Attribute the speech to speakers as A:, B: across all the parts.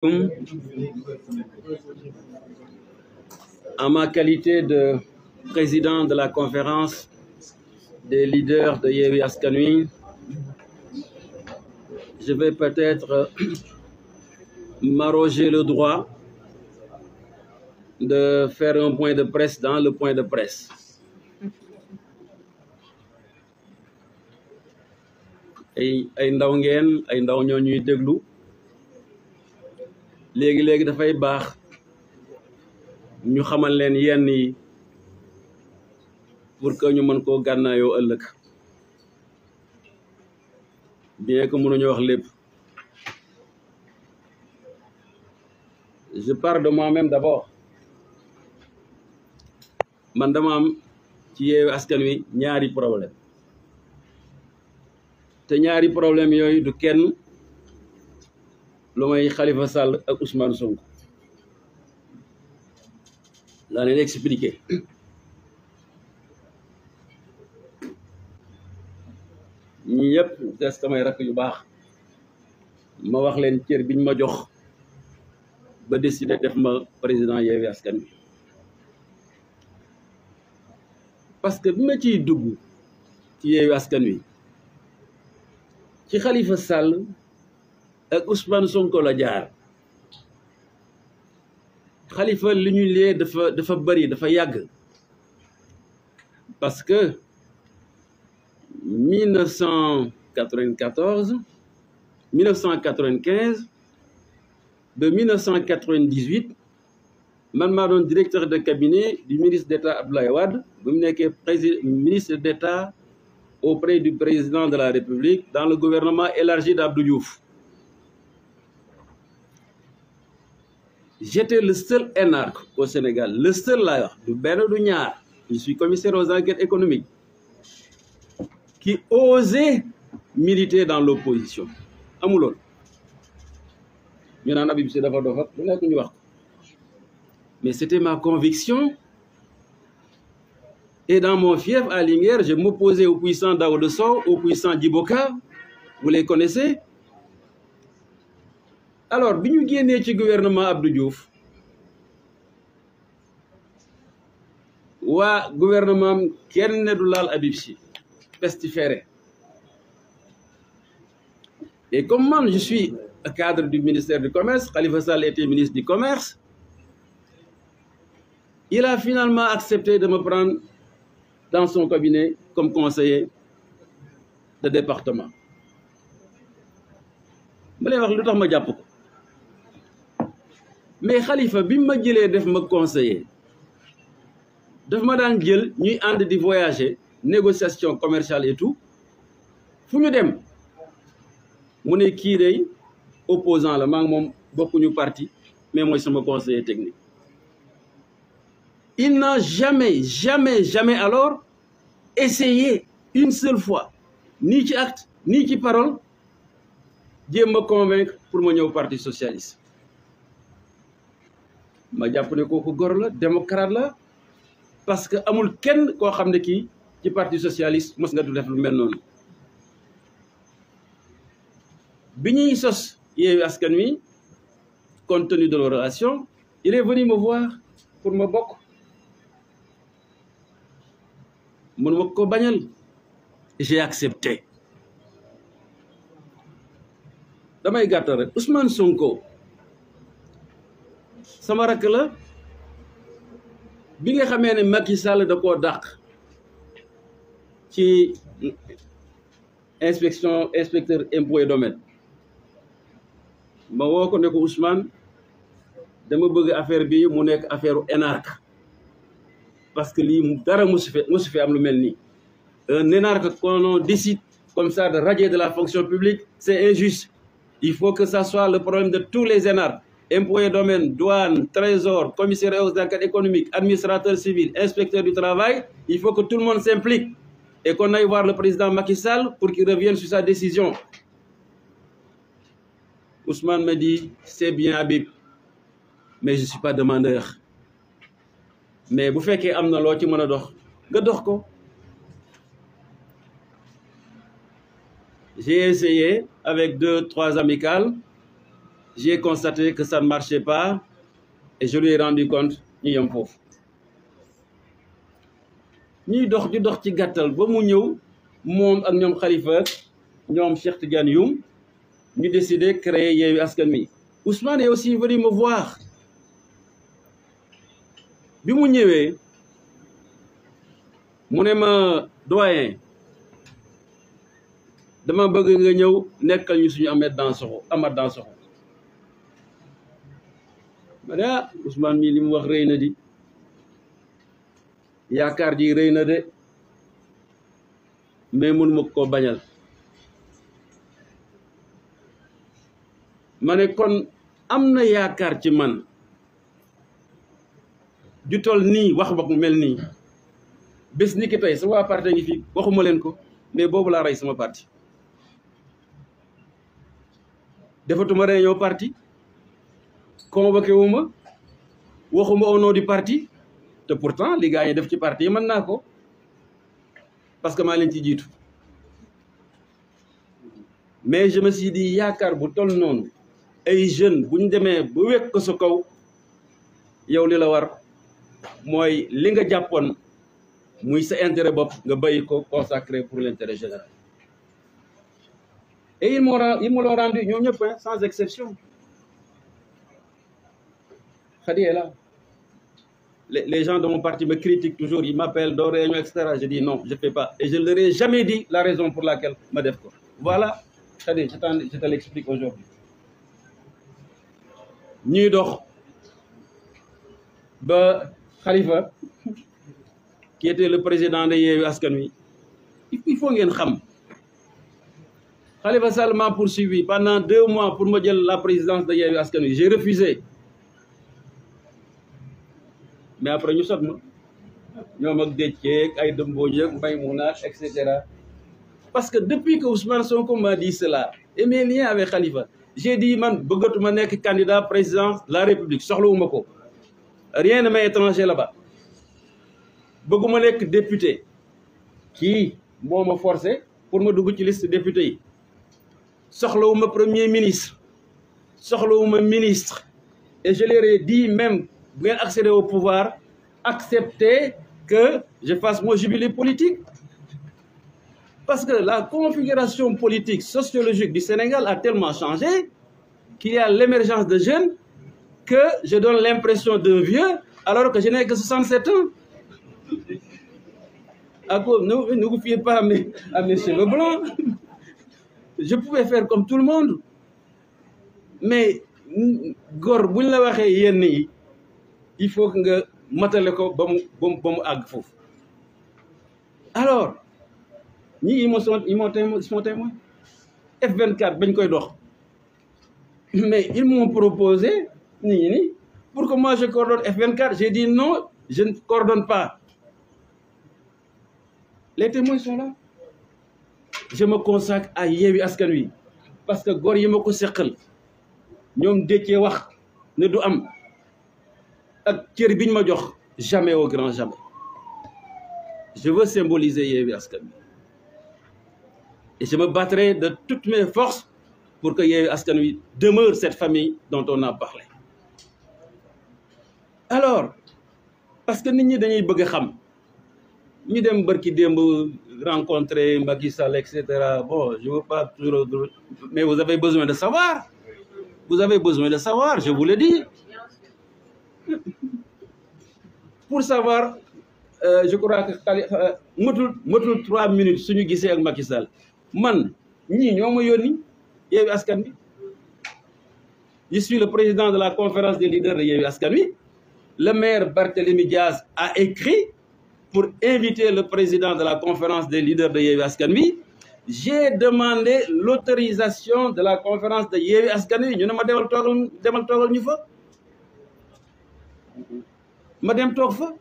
A: En ma qualité de président de la conférence des leaders de Yewwi Askan Wi, je vais peut-être m'arroger le droit de faire un point de presse dans le point de presse. ay ndaw ngeen ay ndaw ñoo ñuy déglu léegi dafay baax ñu xamal leen yenn yi pour que ñu mën koo gànnaayoo ëllëg bien que mënuñu wax lépp. Je parle de moi-même d'abord. Man dama am ci Yewwi Askan Wi ñaari problème te ñaari problème yooyu du kenn lu may Khalifa Sall ak Ousmane Sonko laa leen expliqué. ñi ñëpp des samay rakk yu baax ma wax leen cër biñ ma jox ba décidé def ma président Yewwi Askan Wi parce que bi ma ciy dugg ci Yewwi Askan Wi ci Khalifa Sall ak Ousmane Sonko la jaar. Khalifa li ñu lee dafa bari dafa yàgg parce que 1994 1995 de 1998 man maa doon directeur de cabinet du ministre d'État Abdoulaye Wade bu mu nekkee ministre d'État auprès du président de la République dans le gouvernement élargi d'Abdou Diouf. J'étais le seul énarque au Sénégal, le seul laa wax du benn du ñaar. Je suis commissaire aux enquêtes économiques qui osait militer dans l'opposition. Amuloon ñu naan Habib Sy dafa dof ak lu nekk ñu wax, mais c'était ma conviction. Et dans mon fief à Linguère, je m'opposais au puissant Daouda Sow, au puissant Djibo Ka, vous les connaissez. Alors bi ñu génnee ci gouvernement Abdou Diouf, waa gouvernement kenn ne du laal Habib Sy pestiféré. Et comme moi je suis cadre du ministère du Commerce, Khalifa Sall était ministre du Commerce, il a finalement accepté de me prendre dans son cabinet comme conseiller de département. ma lay wax lu tax ma jàpp ko, mais Khalifa bi ma jëlee def ma conseiller daf ma daan jël ñuy ànd di voyager, négociation commerciale et tout, fu ñu dem mu ne kii day opposant la maa ngi moom bokkuñu parti mais mooy sama conseiller technique. Il n'a jamais alors essayé une seule fois, ni ci acte ni ci parole, jéem ma convaincre pour ma ñëw parti socialiste. ma jàpp ne kooku góor la, démocrate la, parce que amul kenn koo xam ne kii ci parti socialiste mos nga du def lu mel noonu. bi ñuy sos Yewwi Askan Wi, compte tenu de nos relations, il est venu me voir pour ma bokk. mun ma ko bañal, j'ai accepté. damay gàttal rek, Ousmane Sonko sama rakk la. bi nga xamee ne Macky Sall da koo dàq ci inspecteur impôt et domaine, ma woo ko ne ko Ousmane dama bëgg affaire bi mu nekk affaire énarque, parce que lii dara mosu fi am lu mel nii. Un énarque qu'on décide comme ça de radier de la fonction publique, c'est injuste. Il faut que ça soit le problème de tous les énarques. Impôts et domaines, douane, trésor, commissaire aux enquêtes économiques, administrateur civil, inspecteur du travail. Il faut que tout le monde s'implique et qu'on aille voir le président Macky Sall pour qu'il revienne sur sa décision. Ousmane me dit, c'est bien Habib, mais je ne suis pas demandeur. Mais bu fekkee am na loo ci mën a dox nga dox ko. J'ai essayé avec 2-3 amicales j'ai constaté que ça ne marchait pas et je lui ai rendu compte ñu yem foofu ñuy dox di dox ci gàttal ba mu ñëw moom ak ñoom Khalifa ñoom Cheikh Tidiane Youm ñu décidé créer Yewwi Askan Wi. Ousmane est aussi venu me voir bi mu ñëwee mu ne ma doyen dama bëgg nga ñëw nekkal ñu suñu Amath Dansokho ma ne ah Ousmane mii li mu wax rëy na di yaakaar ji rëy na de mais mënu ma koo bañal ma ne kon am na yaakaar ci man ju tol nii wax ba mu mel nii bés ni ki tey sama waa parti ngi fi waxuma leen ko mais boobu laa rey sama parti defatuma réunion parti convoqué wu ma waxuma au nom du parti te pourtant li gars yi def ci parti yi mën naa ko parce que maa leen ci jiitu mais je me suis dit yaakaar bu toll noonu ay jeunes bu ñu demee ba wekk ko sa kaw yow li la war mooy li nga jàppoon muy sa intérêt bopp nga bàyyi ko consacré pour l'intérêt général et ils me l'ont rendu ñoom ñëpp sans exception. Khady est là. Les gens de mon parti me critiquent toujours, ils m'appellent dans réunion, etc. Je dis non, je ne fais pas. Et je ne leur ai jamais dit la raison pour laquelle je def ko. Voilà, Khady, je te l'explique aujourd'hui. ñuy dox ba Khalifa qui était le président de Yewwi Askan Wi il faut ngeen xam Khalifa Sall m'a poursuivi pendant 2 mois pour me jël la présidence de Yewwi Askan Wi j'ai refusé mais après ñu sot ma ñoom ak Déthié ay Dembodj ak Maïmouna et cetera parce que depuis que Ousmane Sonko m'a dit cela et mes liens avec Khalifa j'ai dit man bëggatuma nekk candidat président de la République soxlawuma ko rien ne m'est étranger là-bas bëgguma nekk député kii moo ma forcé pour ma dugg ci liste député yi soxlawuma premier ministre soxlawuma ministre et je leur ai dit même bu ngeen accéder au pouvoir acceptez que je fasse mon jubilé politique parce que la configuration politique sociologique du Sénégal a tellement changé qu'il y a l'émergence de jeunes que je donne l'impression d'un vieux alors que je n'ai que 67 ans. Ne vous fiez pas à mes cheveux blancs. Je pouvais faire comme tout le monde. Mais góor bu ñu la waxee yenn yi il faut que nga matale ko ba mu àgg foofu. Alors ñii ils m'ont témoin F24 bañ koy dox mais ils m'ont proposé ni pour que moi je coordonne F24 j'ai dit non je ne coordonne pas. Les témoins sont là. Je me consacre à Yewwi Askan Wi parce que góor yi ma ko seqal ñoom Déthié wax ne du am ak cër biñ ma jox jamais au grand jamais. Je veux symboliser Yewwi Askan Wi et je me battrai de toutes mes forces pour que Yewwi Askan Wi demeure cette famille dont on a parlé. Alors parce que nit ñi dañuy bëgg a xam ñu dem barki démb rencontrer Macky Sall et cetera bon je veux pas toujours mais vous avez besoin de savoir je vous le dis pour savoir je crois que matul 3 minutes suñu gisee ak Macky Sall man ñii ñoo ma yónni Yewwi Askan Wi je suis le président de la conférence des leaders de Yewwi Askan Wi le maire Barthélémy Diaz a écrit pour inviter le président de la conférence des leaders de Yewwi Askan Wi j'ai demandé l'autorisation de la conférence de Yewwi Askan Wi ñu ne ma demal toogal ñu fa ma dem toog fa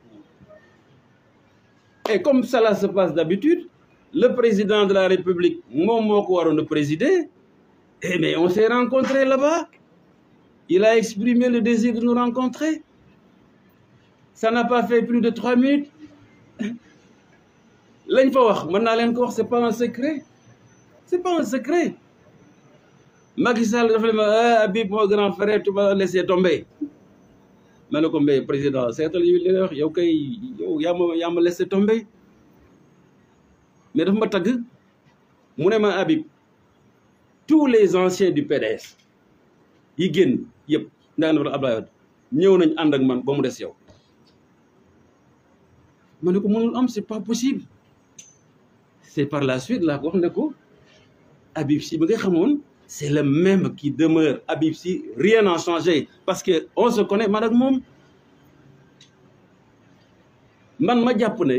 A: et comme cela se passe d'habitude le président de la République moom moo ko waroon a présider et mais on s'est rencontrés là-bas il a exprimé le désir de nous rencontrer ça n'a pas fait plus de 3 minutes lañ fa wax mën naa leen ko wax c'est pas un secret Macky Sall dafa ne ma Habib mon grand frère tu vas laisser tomber ma ne ko mais président seetal yu li wax yow kay yow yaa ma laisser tomber mais dafa ma tagg mu ne ma Habib tous les anciens du PDS yi génn yëpp ndaa na Abdoulaye Wade ñëw nañ ànd ak man ba mu des yow ma ne ko mënul am c'est pas possible c'est par la suite laa ko wax ne ko Habib Sy bi nga xamoon c'est le même qui demeure Habib Sy rien n'a changé parce que on se connaît man ak moom man ma jàpp ne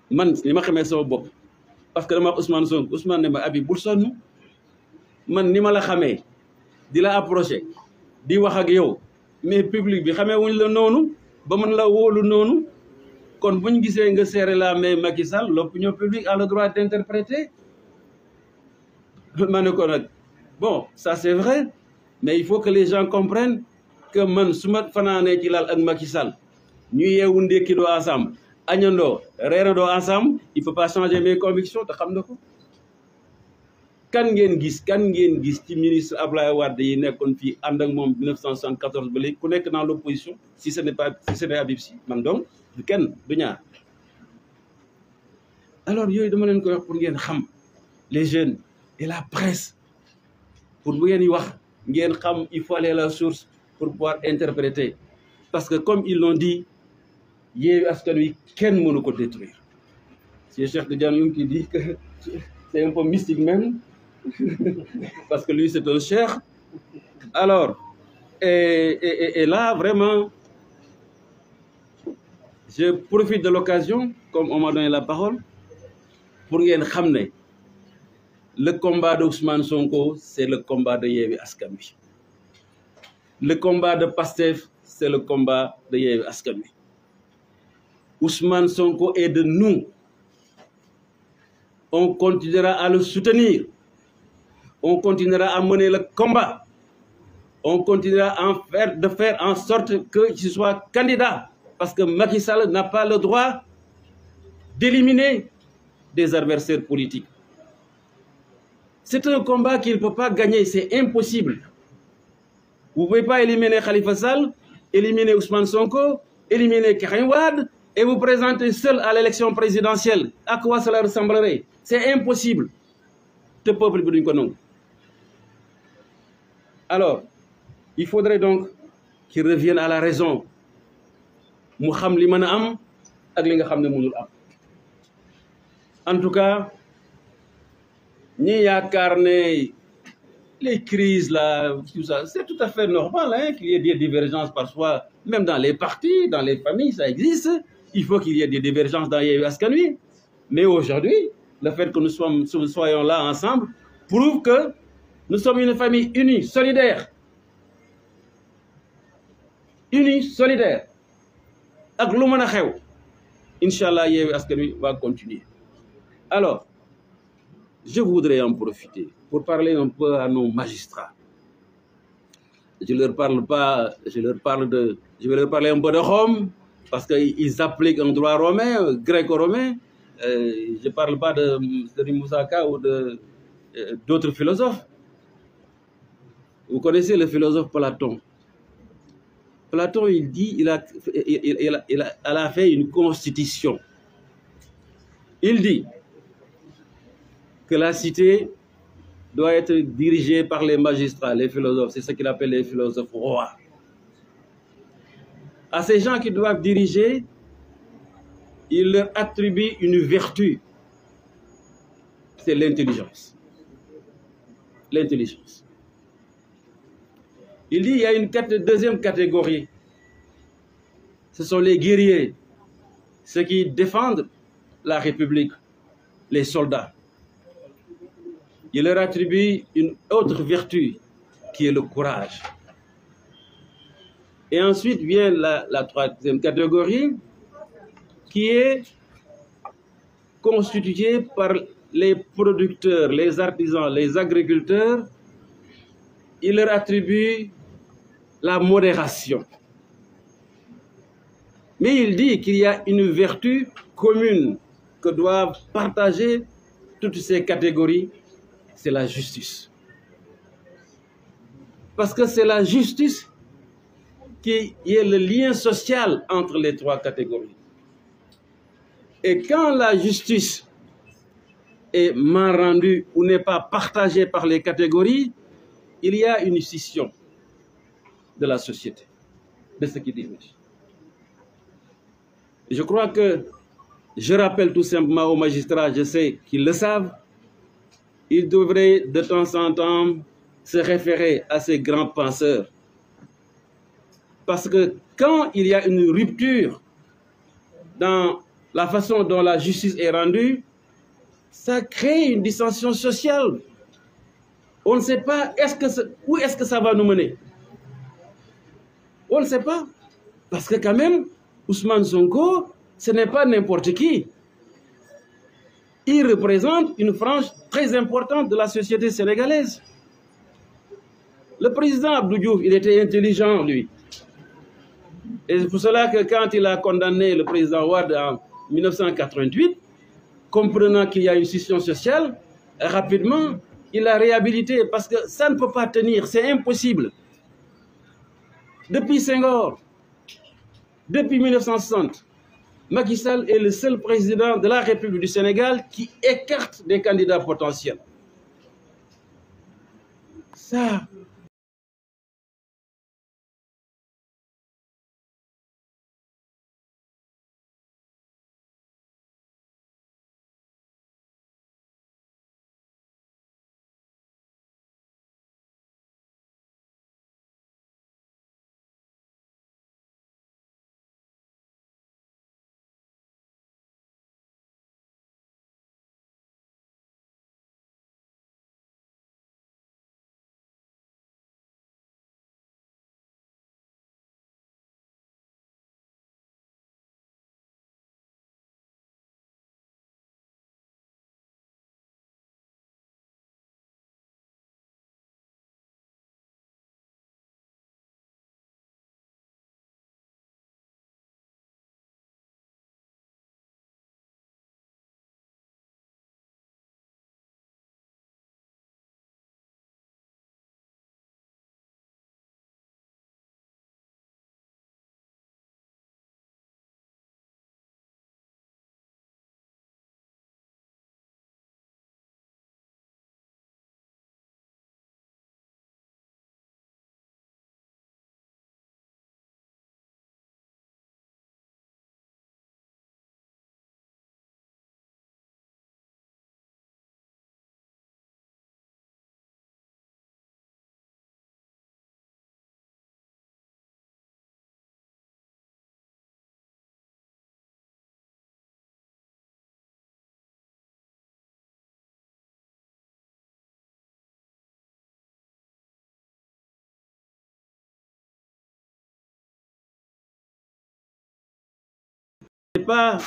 A: man li ma xamee sama bopp parce que dama wax Ousmane Sonko Ousmane ne ma Habib bul sonn man ni ma la xamee di la approché di wax ak yow mais public bi xamee wuñ la noonu ba mën la wóolu noonu kon buñ gisee nga serrer la main Macky Sall l'opinion publique a le droit d'interpréter ma ne ko nag bon ça c'est vrai mais il faut que les gens comprennent que man su ma fanaanee ci lal ak Macky Sall ñu yeewu ndékki doo ensemble añandoo reerandoo ensemble il faut pas changer mes convictions te xam na ko kan ngeen gis ci ministre Abdoulaye Wade yi nekkoon fii ànd ak moom 1974 ba léegi ku nekk dans l'opposition si ce n'est Habib Sy man donc du kenn du ñaar alors yooyu dama leen koy wax pour ngeen xam les jeunes et la presse pour bu ngeen wax ngeen xam il faut aller à la source pour pouvoir interpréter parce que comme ils l'ont dit Yewwi Askan Wi kenn mënu ko détruire c'est Cheikh Tidiane Youm qui dit que c'est un peu mystique même parce que lui c'est un cheikh alors et là vraiment je profite de l'occasion comme on m'a donné la parole pour ngeen xam ne le combat de Ousmane Sonko c'est le combat de Yewwi Askan Wi le combat de Pastef c'est le combat de Yewwi Askan Wi Ousmane Sonko est de nous on continuera à le soutenir on continuera à mener le combat on continuera de faire en sorte qu'il soit candidat parce que Macky Sall n'a pas le droit d'éliminer des adversaires politiques. C'est un combat qu'il ne peut pas gagner, c'est impossible. Vous ne pouvez pas éliminer Khalifa Sall, éliminer Ousmane Sonko, éliminer Karim Wade et vous présenter seul à l'élection présidentielle. À quoi cela ressemblerait? C'est impossible. Le peuple bi duñ ko nangu. Alors, il faudrait donc qu'il revienne à la raison. mu xam li mën a am ak li nga xam ne mënul am. En tout cas, ñi yaakaar ne les crises là, tout ça, c'est tout à fait normal hein, qu'il y ait des divergences parfois, même dans les partis, dans les familles, ça existe. Il faut qu'il y ait des divergences dans Yewwi Askan Wi. Mais aujourd'hui, le fait que nous soyons là ensemble prouve que nous sommes une famille unie, solidaire. Unie, solidaire. Ak lu mën a xew, Inch'Allah, Yewwi Askan Wi va continuer. Alors, je voudrais en profiter pour parler un peu à nos magistrats. Je vais leur parler un peu de Rome, parce qu'ils appliquent un droit romain, gréco-romain. Je ne parle pas de Moussaka ou d'autres philosophes. Vous connaissez le philosophe Platon. Platon, il dit, il a fait une constitution. Il dit que la cité doit être dirigée par les magistrats, les philosophes. C'est ce qu'il appelle les philosophes rois. À ces gens qui doivent diriger, il leur attribue une vertu. C'est l'intelligence. L'intelligence. Il dit qu'il y a une deuxième catégorie. Ce sont les guerriers, ceux qui défendent la République, les soldats. Il leur attribue une autre vertu qui est le courage. Et ensuite vient la troisième catégorie qui est constituée par les producteurs, les artisans, les agriculteurs. Il leur attribue la modération. Mais il dit qu'il y a une vertu commune que doivent partager toutes ces catégories, c'est la justice. Parce que c'est la justice qui est le lien social entre les trois catégories. Et quand la justice est mal rendue ou n'est pas partagée par les catégories, il y a une scission de la société, de ce qui dirige. Je crois que, je rappelle tout simplement aux magistrats, je sais qu'ils le savent, ils devraient de temps en temps se référer à ces grands penseurs. Parce que quand il y a une rupture dans la façon dont la justice est rendue, ça crée une dissension sociale. On ne sait pas où est-ce que ça va nous mener. On ne sait pas. Parce que quand même, Ousmane Sonko, ce n'est pas n'importe qui. Il représente une frange très importante de la société sénégalaise. Le président Abdou Diouf, il était intelligent, lui. Et c'est pour cela que quand il a condamné le président Wade en 1988, comprenant qu'il y a une scission sociale, rapidement, il a réhabilité parce que ça ne peut pas tenir, c'est impossible. Depuis Senghor, depuis 1960, Macky Sall est le seul président de la République du Sénégal qui écarte des candidats potentiels. Ça,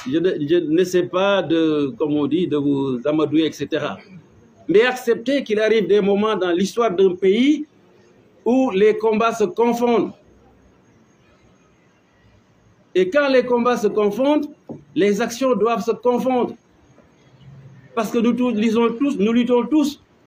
A: je n'essaie pas de, comme on dit, de vous amadouer, etc. Mais accepter qu'il arrive des moments dans l'histoire d'un pays où les combats se confondent. Et quand les combats se confondent, les actions doivent se confondre. Parce que nous luttons tous